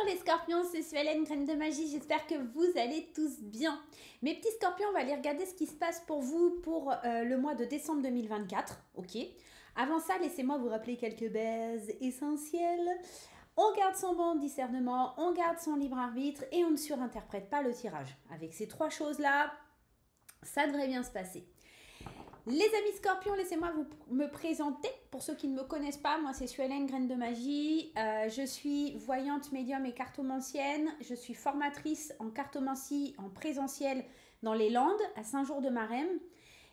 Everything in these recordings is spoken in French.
les scorpions, c'est Suelen, graine de magie, j'espère que vous allez tous bien. Mes petits scorpions, on va aller regarder ce qui se passe pour vous pour le mois de décembre 2024, ok. Avant ça, laissez-moi vous rappeler quelques bases essentielles. On garde son bon discernement, on garde son libre arbitre et on ne surinterprète pas le tirage. Avec ces trois choses-là, ça devrait bien se passer. Les amis scorpions, laissez-moi me présenter. Pour ceux qui ne me connaissent pas, moi c'est Suelen, graine de magie. Je suis voyante, médium et cartomancienne. Je suis formatrice en cartomancie en présentiel dans les Landes, à Saint-Jour-de-Marème.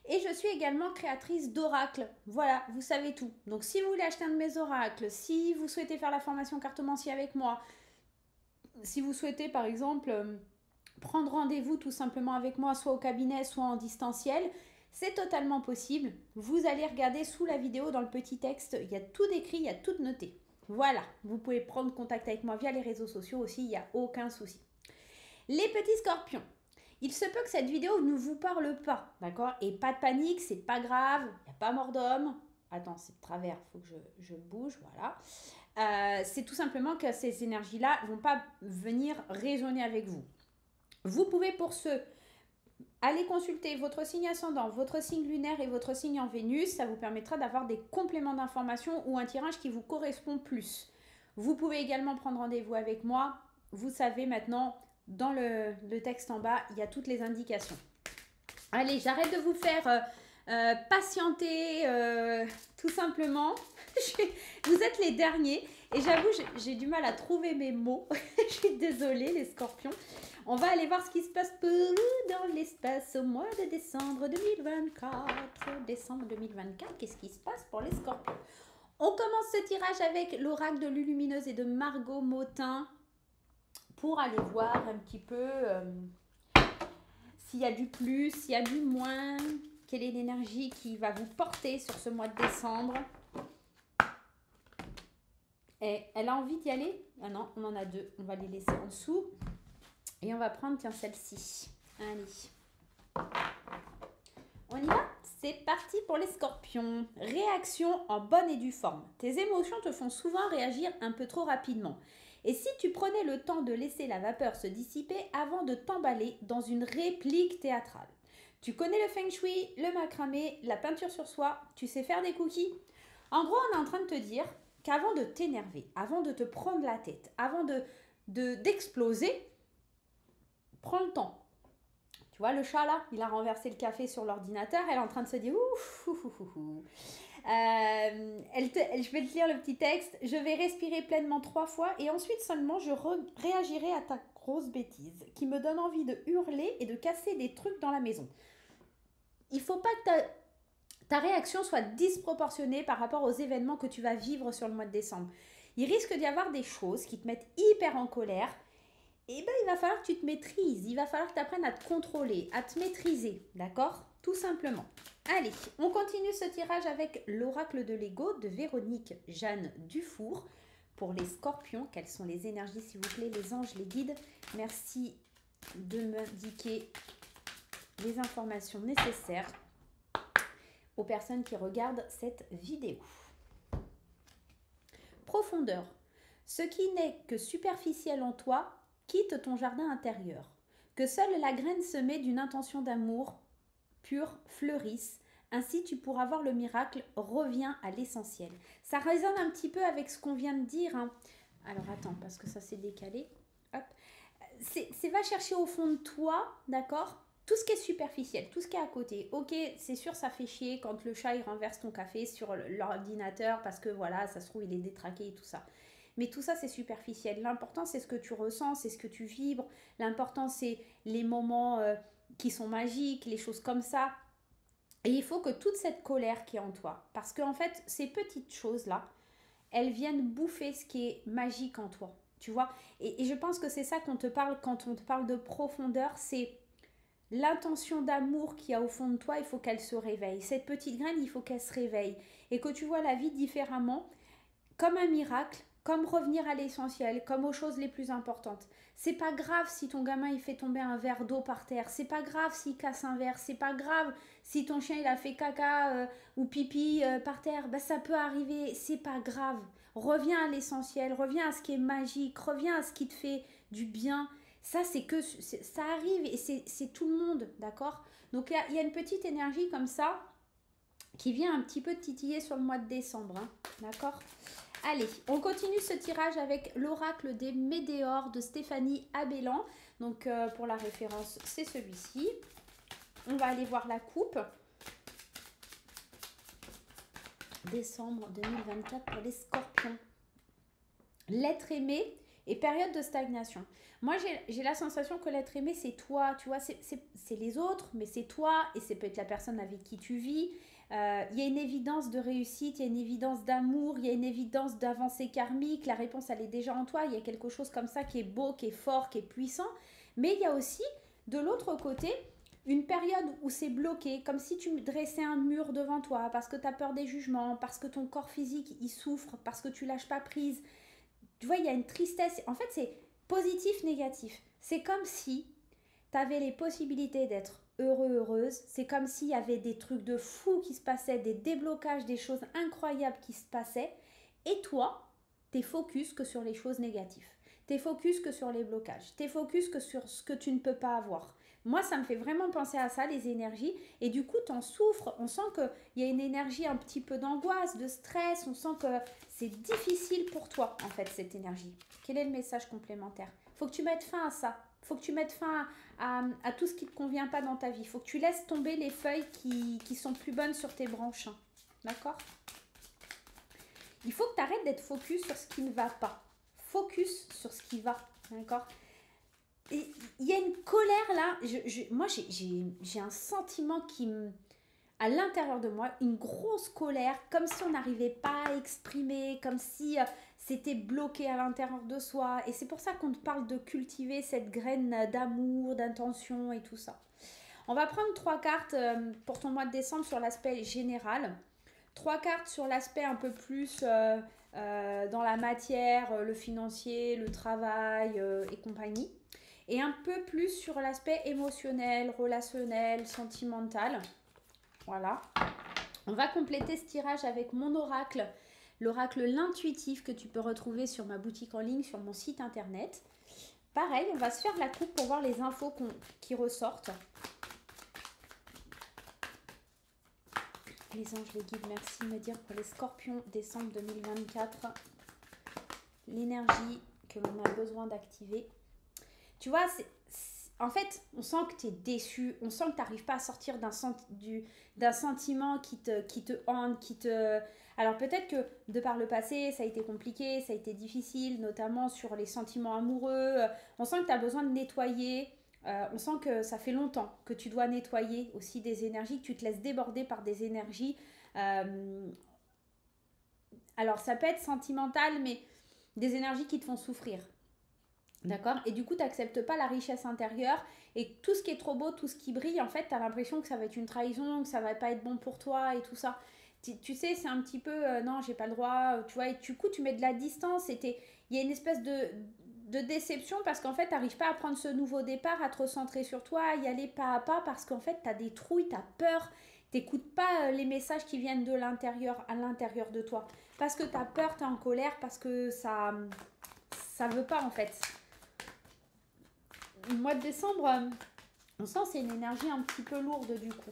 Et je suis également créatrice d'oracles. Voilà, vous savez tout. Donc si vous voulez acheter un de mes oracles, si vous souhaitez faire la formation cartomancie avec moi, si vous souhaitez par exemple prendre rendez-vous tout simplement avec moi, soit au cabinet, soit en distanciel, c'est totalement possible. Vous allez regarder sous la vidéo dans le petit texte, il y a tout décrit, il y a tout noté. Voilà, vous pouvez prendre contact avec moi via les réseaux sociaux aussi, il n'y a aucun souci. Les petits scorpions, il se peut que cette vidéo ne vous parle pas, d'accord? Et pas de panique, c'est pas grave, il n'y a pas mort d'homme. Attends, c'est de travers, il faut que je bouge, voilà. C'est tout simplement que ces énergies-là ne vont pas venir résonner avec vous. Vous pouvez pour ceux... Allez consulter votre signe ascendant, votre signe lunaire et votre signe en Vénus. Ça vous permettra d'avoir des compléments d'information ou un tirage qui vous correspond plus. Vous pouvez également prendre rendez-vous avec moi. Vous savez maintenant, dans le texte en bas, il y a toutes les indications. Allez, j'arrête de vous faire patienter tout simplement. Vous êtes les derniers et j'avoue, j'ai du mal à trouver mes mots. Je suis désolée les scorpions. On va aller voir ce qui se passe pour vous dans l'espace au mois de décembre 2024. Décembre 2024, qu'est-ce qui se passe pour les scorpions? On commence ce tirage avec l'oracle de Lulumineuse et de Margot Motin pour aller voir un petit peu s'il y a du plus, s'il y a du moins, quelle est l'énergie qui va vous porter sur ce mois de décembre. Et elle a envie d'y aller? Ah non, on en a deux, on va les laisser en dessous. Et on va prendre, tiens, celle-ci. Allez. On y va? C'est parti pour les scorpions. Réaction en bonne et due forme. Tes émotions te font souvent réagir un peu trop rapidement. Et si tu prenais le temps de laisser la vapeur se dissiper avant de t'emballer dans une réplique théâtrale? Tu connais le feng shui, le macramé, la peinture sur soie, tu sais faire des cookies? En gros, on est en train de te dire qu'avant de t'énerver, avant de te prendre la tête, avant d'exploser, prends le temps. Tu vois le chat là, il a renversé le café sur l'ordinateur, elle est en train de se dire ouf, ouf, ouf, ouf. Je vais te lire le petit texte. Je vais respirer pleinement 3 fois et ensuite seulement je réagirai à ta grosse bêtise qui me donne envie de hurler et de casser des trucs dans la maison. Il faut pas que ta réaction soit disproportionnée par rapport aux événements que tu vas vivre sur le mois de décembre. Il risque d'y avoir des choses qui te mettent hyper en colère. Et bien, il va falloir que tu te maîtrises. Il va falloir que tu apprennes à te contrôler, à te maîtriser. D'accord? Tout simplement. Allez, on continue ce tirage avec l'oracle de l'ego de Véronique Jeanne Dufour. Pour les scorpions, quelles sont les énergies, s'il vous plaît, les anges, les guides? Merci de m'indiquer les informations nécessaires aux personnes qui regardent cette vidéo. Profondeur. Ce qui n'est que superficiel en toi, quitte ton jardin intérieur. Que seule la graine semée d'une intention d'amour pure fleurisse. Ainsi, tu pourras voir le miracle. Reviens à l'essentiel. Ça résonne un petit peu avec ce qu'on vient de dire. Hein. Alors, attends, parce que ça s'est décalé. Hop. C'est va chercher au fond de toi, d'accord? Tout ce qui est superficiel, tout ce qui est à côté. Ok, c'est sûr, ça fait chier quand le chat il renverse ton café sur l'ordinateur parce que voilà, ça se trouve, il est détraqué et tout ça. Mais tout ça, c'est superficiel. L'important, c'est ce que tu ressens, c'est ce que tu vibres. L'important, c'est les moments qui sont magiques, les choses comme ça. Et il faut que toute cette colère qui est en toi, parce qu'en fait, ces petites choses-là, elles viennent bouffer ce qui est magique en toi. Tu vois? Et je pense que c'est ça qu'on te parle quand on te parle de profondeur, c'est l'intention d'amour qu'il y a au fond de toi, il faut qu'elle se réveille. Cette petite graine, il faut qu'elle se réveille. Et que tu vois la vie différemment, comme un miracle, comme revenir à l'essentiel, comme aux choses les plus importantes. C'est pas grave si ton gamin il fait tomber un verre d'eau par terre, c'est pas grave s'il casse un verre, c'est pas grave si ton chien il a fait caca ou pipi par terre, bah, ça peut arriver, c'est pas grave. reviens à l'essentiel, reviens à ce qui est magique, reviens à ce qui te fait du bien. Ça, ça arrive et c'est tout le monde, d'accord? Donc il y a une petite énergie comme ça qui vient un petit peu titiller sur le mois de décembre, hein, d'accord? Allez, on continue ce tirage avec l'oracle des Médéors de Stéphanie Abellan. Donc pour la référence, c'est celui-ci. On va aller voir la coupe. Décembre 2024 pour les scorpions. L'être aimé et période de stagnation. Moi, j'ai la sensation que l'être aimé, c'est toi. Tu vois, c'est les autres, mais c'est toi. Et c'est peut-être la personne avec qui tu vis. Il y a une évidence de réussite, il y a une évidence d'amour, il y a une évidence d'avancée karmique. La réponse, elle est déjà en toi. Il y a quelque chose comme ça qui est beau, qui est fort, qui est puissant. Mais il y a aussi, de l'autre côté, une période où c'est bloqué, comme si tu dressais un mur devant toi, parce que tu as peur des jugements, parce que ton corps physique, il souffre, parce que tu lâches pas prise. Tu vois, il y a une tristesse. En fait, c'est positif, négatif. C'est comme si tu avais les possibilités d'être heureux, heureuse. C'est comme s'il y avait des trucs de fou qui se passaient, des déblocages, des choses incroyables qui se passaient. Et toi, t'es focus que sur les choses négatives. T'es focus que sur les blocages. T'es focus que sur ce que tu ne peux pas avoir. Moi, ça me fait vraiment penser à ça, les énergies. Et du coup, t'en souffres. On sent qu'il y a une énergie un petit peu d'angoisse, de stress. On sent que c'est difficile pour toi, en fait, cette énergie. Quel est le message complémentaire? Faut que tu mettes fin à ça. Faut que tu mettes fin à tout ce qui ne te convient pas dans ta vie. Faut que tu laisses tomber les feuilles qui sont plus bonnes sur tes branches. Hein. D'accord? Il faut que tu arrêtes d'être focus sur ce qui ne va pas. Focus sur ce qui va. D'accord? Et il y a une colère là. Moi, j'ai un sentiment qui me... À l'intérieur de moi, une grosse colère, comme si on n'arrivait pas à exprimer, comme si c'était bloqué à l'intérieur de soi. Et c'est pour ça qu'on te parle de cultiver cette graine d'amour, d'intention et tout ça. On va prendre 3 cartes pour ton mois de décembre sur l'aspect général. 3 cartes sur l'aspect un peu plus dans la matière, le financier, le travail et compagnie. Et un peu plus sur l'aspect émotionnel, relationnel, sentimental. Voilà. On va compléter ce tirage avec mon oracle, l'oracle l'intuitif que tu peux retrouver sur ma boutique en ligne, sur mon site internet. Pareil, on va se faire la coupe pour voir les infos qui ressortent. Les anges, les guides, merci de me dire pour les scorpions, décembre 2024, l'énergie que l'on a besoin d'activer. Tu vois, en fait, on sent que tu es déçu, on sent que tu n'arrives pas à sortir d'un sentiment qui te hante, qui te... Alors peut-être que de par le passé, ça a été compliqué, ça a été difficile, notamment sur les sentiments amoureux. On sent que tu as besoin de nettoyer, on sent que ça fait longtemps que tu dois nettoyer aussi des énergies, que tu te laisses déborder par des énergies. Alors ça peut être sentimental, mais des énergies qui te font souffrir. D'accord? Et du coup, tu n'acceptes pas la richesse intérieure et tout ce qui est trop beau, tout ce qui brille, en fait, tu as l'impression que ça va être une trahison, que ça va pas être bon pour toi et tout ça. Tu sais, c'est un petit peu non, j'ai pas le droit, tu vois, et du coup, tu mets de la distance et il y a une espèce de déception parce qu'en fait, tu n'arrives pas à prendre ce nouveau départ, à te recentrer sur toi, à y aller pas à pas parce qu'en fait, tu as des trouilles, tu as peur, tu n'écoutes pas les messages qui viennent de l'intérieur à l'intérieur de toi. Parce que tu as peur, tu es en colère, parce que ça veut pas en fait. Le mois de décembre, on sent c'est une énergie un petit peu lourde du coup.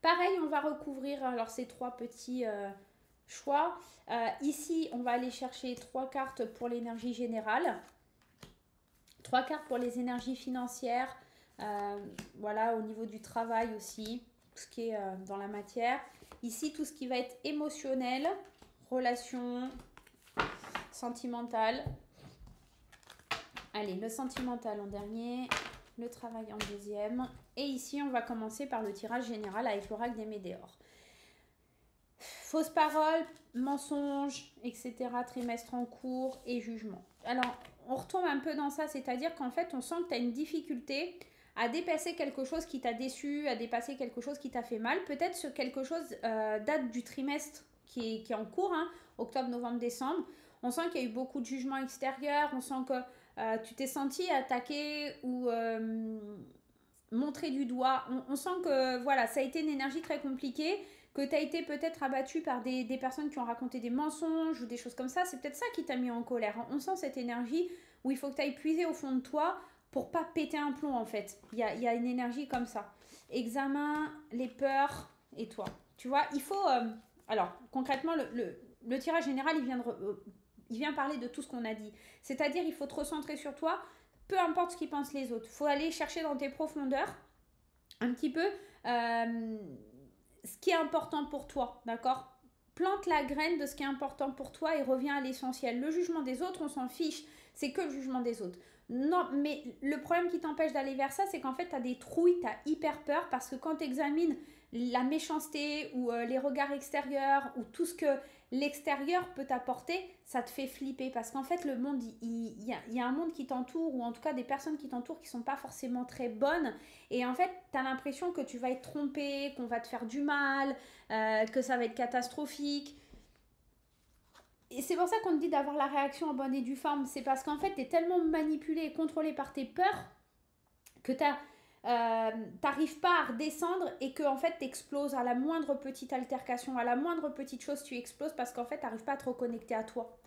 Pareil, on va recouvrir alors ces 3 petits choix. Ici, on va aller chercher 3 cartes pour l'énergie générale. 3 cartes pour les énergies financières. Voilà, au niveau du travail aussi, tout ce qui est dans la matière. Ici, tout ce qui va être émotionnel, relation, sentimental. Allez, le sentimental en dernier, le travail en deuxième. Et ici, on va commencer par le tirage général avec l'oracle des Médéors. Fausses paroles, mensonges, etc. Trimestre en cours et jugement. Alors, on retombe un peu dans ça, c'est-à-dire qu'en fait, on sent que tu as une difficulté à dépasser quelque chose qui t'a déçu, à dépasser quelque chose qui t'a fait mal. Peut-être sur quelque chose date du trimestre qui est en cours, hein, octobre, novembre, décembre. On sent qu'il y a eu beaucoup de jugements extérieurs, on sent que tu t'es senti attaqué ou montré du doigt. On sent que voilà, ça a été une énergie très compliquée. que tu as été peut-être abattu par des personnes qui ont raconté des mensonges ou des choses comme ça. C'est peut-être ça qui t'a mis en colère. On sent cette énergie où il faut que tu ailles puiser au fond de toi pour pas péter un plomb en fait. Il y a une énergie comme ça. Examen, les peurs et toi. Tu vois, il faut... alors, concrètement, le tirage général, il vient parler de tout ce qu'on a dit. C'est-à-dire, il faut te recentrer sur toi, peu importe ce qu'ils pensent les autres. Il faut aller chercher dans tes profondeurs un petit peu ce qui est important pour toi, d'accord? Plante la graine de ce qui est important pour toi et reviens à l'essentiel. Le jugement des autres, on s'en fiche. C'est que le jugement des autres. Non, mais le problème qui t'empêche d'aller vers ça, c'est qu'en fait, tu as des trouilles, tu as hyper peur parce que quand tu examines la méchanceté ou les regards extérieurs ou tout ce que l'extérieur peut t'apporter, ça te fait flipper parce qu'en fait, le monde, il y a un monde qui t'entoure ou en tout cas des personnes qui t'entourent qui sont pas forcément très bonnes et en fait, tu as l'impression que tu vas être trompé, qu'on va te faire du mal, que ça va être catastrophique. Et c'est pour ça qu'on te dit d'avoir la réaction en bonne et due forme. C'est parce qu'en fait, tu es tellement manipulé et contrôlé par tes peurs que t'arrives pas à redescendre et que en fait t'exploses à la moindre petite altercation, à la moindre petite chose, tu exploses parce qu'en fait t'arrives pas à te reconnecter à toi.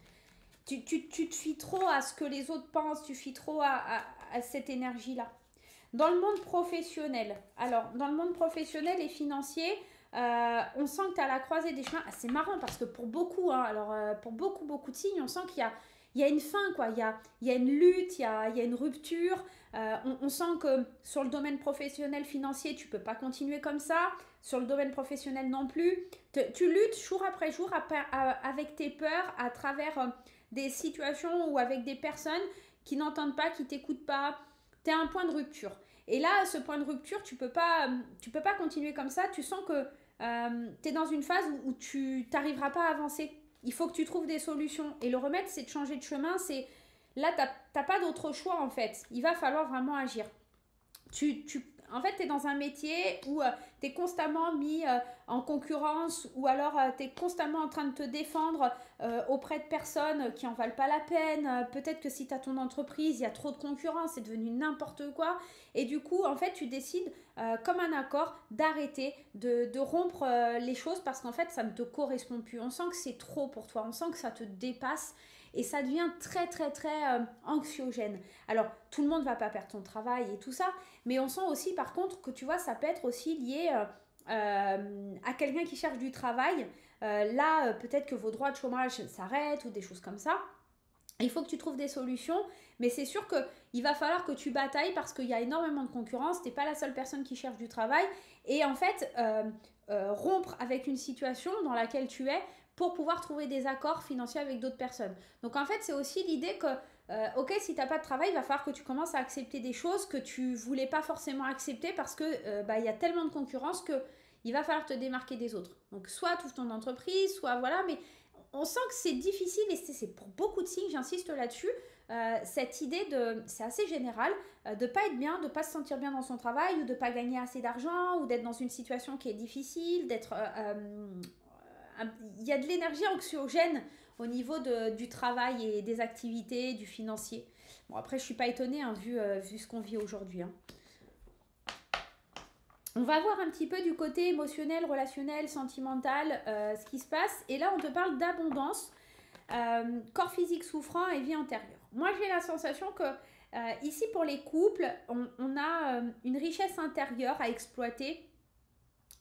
Tu te fies trop à ce que les autres pensent, tu fies trop à cette énergie-là. Dans le monde professionnel, alors dans le monde professionnel et financier, on sent que tu as la croisée des chemins. Ah, c'est marrant parce que pour beaucoup, hein, alors pour beaucoup de signes, on sent il y a une fin, quoi. Il y a une lutte, il y a une rupture. On sent que sur le domaine professionnel financier, tu peux pas continuer comme ça. Sur le domaine professionnel non plus. Tu luttes jour après jour avec tes peurs à travers des situations ou avec des personnes qui n'entendent pas, qui t'écoutent pas. Tu es à un point de rupture. Et là, ce point de rupture, tu peux pas continuer comme ça. Tu sens que tu es dans une phase où tu n'arriveras pas à avancer. Il faut que tu trouves des solutions. Et le remède, c'est de changer de chemin. Là, tu n'as pas d'autre choix, en fait. Il va falloir vraiment agir. En fait, tu es dans un métier où tu es constamment mis en concurrence ou alors tu es constamment en train de te défendre auprès de personnes qui en valent pas la peine. Peut-être que si tu as ton entreprise, il y a trop de concurrence, c'est devenu n'importe quoi. Et du coup, en fait, tu décides, comme un accord, d'arrêter, de rompre les choses parce qu'en fait, ça ne te correspond plus. On sent que c'est trop pour toi, on sent que ça te dépasse et ça devient très anxiogène. Alors, tout le monde ne va pas perdre son travail et tout ça, mais on sent aussi par contre que tu vois, ça peut être aussi lié à quelqu'un qui cherche du travail. Là, peut-être que vos droits de chômage s'arrêtent ou des choses comme ça. Il faut que tu trouves des solutions, mais c'est sûr qu'il va falloir que tu batailles parce qu'il y a énormément de concurrence, tu n'es pas la seule personne qui cherche du travail. Et en fait, rompre avec une situation dans laquelle tu es pour pouvoir trouver des accords financiers avec d'autres personnes. Donc en fait, c'est aussi l'idée que ok, si tu n'as pas de travail, il va falloir que tu commences à accepter des choses que tu voulais pas forcément accepter parce que il y a tellement de concurrence que il va falloir te démarquer des autres. Donc soit tu ouvres ton entreprise, soit voilà, mais on sent que c'est difficile et c'est pour beaucoup de signes, j'insiste là-dessus. Cette idée c'est assez général, de pas être bien, de pas se sentir bien dans son travail ou de pas gagner assez d'argent ou d'être dans une situation qui est difficile, il y a de l'énergie anxiogène au niveau du travail et des activités, du financier. Bon, après, je suis pas étonnée, hein, vu ce qu'on vit aujourd'hui. Hein. On va voir un petit peu du côté émotionnel, relationnel, sentimental, ce qui se passe. Et là, on te parle d'abondance, corps physique souffrant et vie antérieure. Moi, j'ai la sensation que ici, pour les couples, on a une richesse intérieure à exploiter.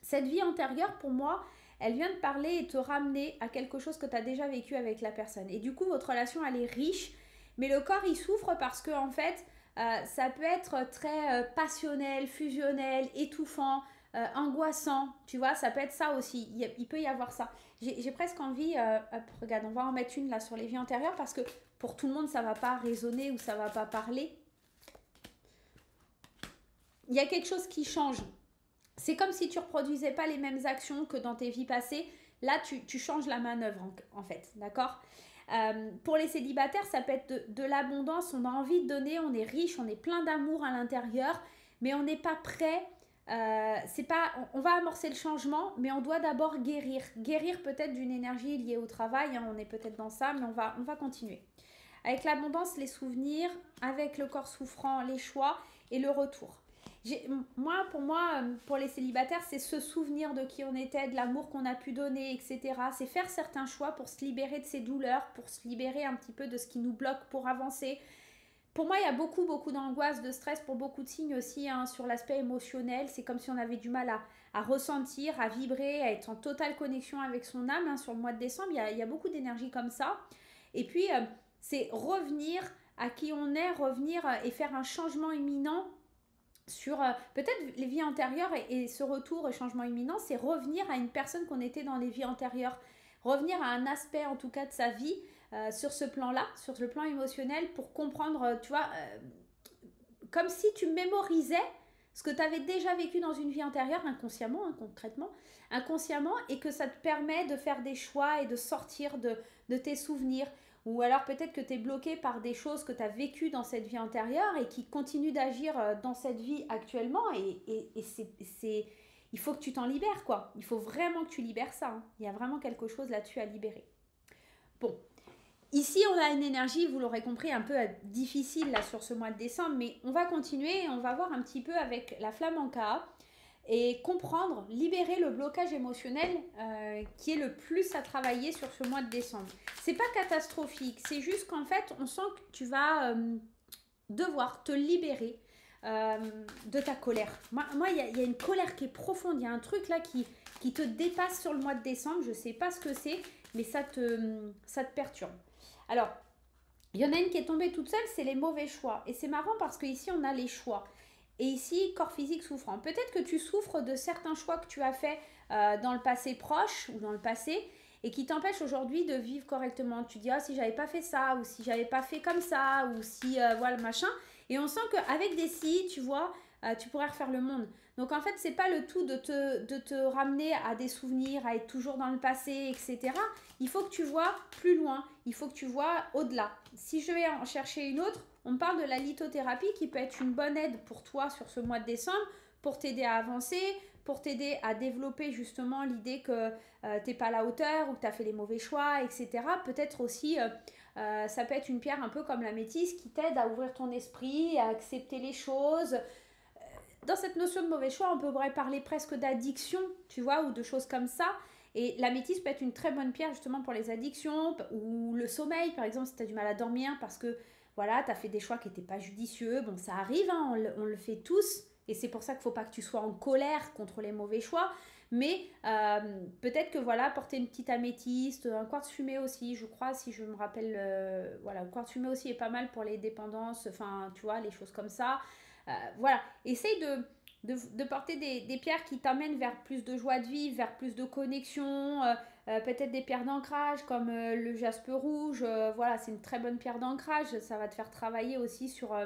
Cette vie antérieure, pour moi, elle vient te parler et te ramener à quelque chose que tu as déjà vécu avec la personne. Et du coup, votre relation, elle est riche, mais le corps, il souffre parce que, en fait, ça peut être très passionnel, fusionnel, étouffant, angoissant. Tu vois, ça peut être ça aussi. Il peut y avoir ça. J'ai presque envie, regarde, on va en mettre une là sur les vies antérieures parce que pour tout le monde, ça ne va pas résonner ou ça ne va pas parler. Il y a quelque chose qui change. C'est comme si tu reproduisais pas les mêmes actions que dans tes vies passées. Là, tu changes la manœuvre en fait, d'accord. Pour les célibataires, ça peut être de l'abondance. On a envie de donner, on est riche, on est plein d'amour à l'intérieur, mais on n'est pas prêt. On va amorcer le changement, mais on doit d'abord guérir. Guérir peut-être d'une énergie liée au travail. Hein, on est peut-être dans ça, mais on va continuer. Avec l'abondance, les souvenirs, avec le corps souffrant, les choix et le retour. Pour moi, pour les célibataires, c'est se souvenir de qui on était, de l'amour qu'on a pu donner, etc. C'est faire certains choix pour se libérer de ses douleurs, pour se libérer un petit peu de ce qui nous bloque pour avancer. Pour moi, il y a beaucoup d'angoisse, de stress pour beaucoup de signes aussi hein, sur l'aspect émotionnel. C'est comme si on avait du mal à ressentir, à vibrer, à être en totale connexion avec son âme. Hein, sur le mois de décembre, il y a beaucoup d'énergie comme ça. Et puis, c'est revenir à qui on est, revenir et faire un changement imminent sur peut-être les vies antérieures et ce retour et changement imminent, c'est revenir à une personne qu'on était dans les vies antérieures, revenir à un aspect en tout cas de sa vie sur ce plan-là, sur le plan émotionnel pour comprendre, tu vois, comme si tu mémorisais ce que tu avais déjà vécu dans une vie antérieure, inconsciemment, hein, concrètement, inconsciemment, et que ça te permet de faire des choix et de sortir de tes souvenirs. Ou alors peut-être que tu es bloqué par des choses que tu as vécues dans cette vie antérieure et qui continuent d'agir dans cette vie actuellement. Il faut que tu t'en libères, quoi. Il faut vraiment que tu libères ça. Hein. Il y a vraiment quelque chose là-dessus à libérer. Bon, ici, on a une énergie, vous l'aurez compris, un peu difficile là sur ce mois de décembre, mais on va continuer et on va voir un petit peu avec la flamme en cas et comprendre, libérer le blocage émotionnel qui est le plus à travailler sur ce mois de décembre. C'est pas catastrophique, c'est juste qu'en fait, on sent que tu vas devoir te libérer de ta colère. Moi, il y a une colère qui est profonde, il y a un truc là qui te dépasse sur le mois de décembre, je sais pas ce que c'est, mais ça te perturbe. Alors, il y en a une qui est tombée toute seule, c'est les mauvais choix. Et c'est marrant parce qu'ici, on a les choix. Et ici, corps physique souffrant. Peut-être que tu souffres de certains choix que tu as faits dans le passé proche ou dans le passé et qui t'empêchent aujourd'hui de vivre correctement. Tu dis, ah, si j'avais pas fait ça, ou si j'avais pas fait comme ça, ou si, voilà, machin. Et on sent qu'avec des si, tu vois, tu pourrais refaire le monde. Donc en fait, c'est pas le tout de te ramener à des souvenirs, à être toujours dans le passé, etc. Il faut que tu vois plus loin, il faut que tu vois au-delà. Si je vais en chercher une autre, on parle de la lithothérapie qui peut être une bonne aide pour toi sur ce mois de décembre, pour t'aider à avancer, pour t'aider à développer justement l'idée que t'es pas à la hauteur ou que tu as fait les mauvais choix, etc. Peut-être aussi, ça peut être une pierre un peu comme la métisse qui t'aide à ouvrir ton esprit, à accepter les choses. Dans cette notion de mauvais choix, on pourrait parler presque d'addiction, tu vois, ou de choses comme ça. Et la métisse peut être une très bonne pierre justement pour les addictions ou le sommeil, par exemple, si tu as du mal à dormir parce que voilà, tu as fait des choix qui n'étaient pas judicieux. Bon, ça arrive, hein, on le fait tous. Et c'est pour ça qu'il ne faut pas que tu sois en colère contre les mauvais choix. Mais peut-être que voilà, porter une petite améthyste, un quartz fumé aussi, je crois, si je me rappelle. Voilà, le quartz fumé aussi est pas mal pour les dépendances, enfin, tu vois, les choses comme ça. Voilà, essaye de porter des pierres qui t'amènent vers plus de joie de vivre, vers plus de connexion, peut-être des pierres d'ancrage comme le jaspe rouge, voilà, c'est une très bonne pierre d'ancrage, ça va te faire travailler aussi sur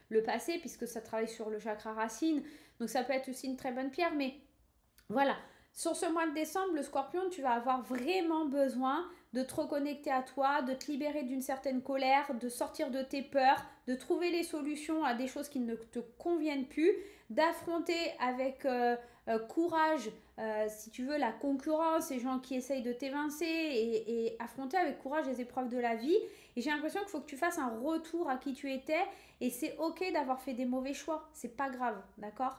le passé puisque ça travaille sur le chakra racine, donc ça peut être aussi une très bonne pierre, mais voilà, sur ce mois de décembre, le scorpion, tu vas avoir vraiment besoin de te reconnecter à toi, de te libérer d'une certaine colère, de sortir de tes peurs, de trouver les solutions à des choses qui ne te conviennent plus, d'affronter avec courage, si tu veux, la concurrence, les gens qui essayent de t'évincer et affronter avec courage les épreuves de la vie. Et j'ai l'impression qu'il faut que tu fasses un retour à qui tu étais et c'est ok d'avoir fait des mauvais choix, c'est pas grave, d'accord ?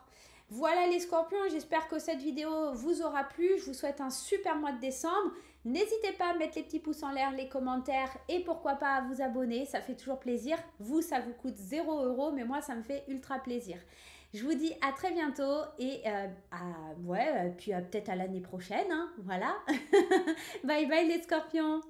Voilà les scorpions, j'espère que cette vidéo vous aura plu. Je vous souhaite un super mois de décembre. N'hésitez pas à mettre les petits pouces en l'air, les commentaires et pourquoi pas à vous abonner, ça fait toujours plaisir. Vous, ça vous coûte 0 €, mais moi, ça me fait ultra plaisir. Je vous dis à très bientôt et puis peut-être à l'année prochaine. Hein, voilà. Bye bye les scorpions.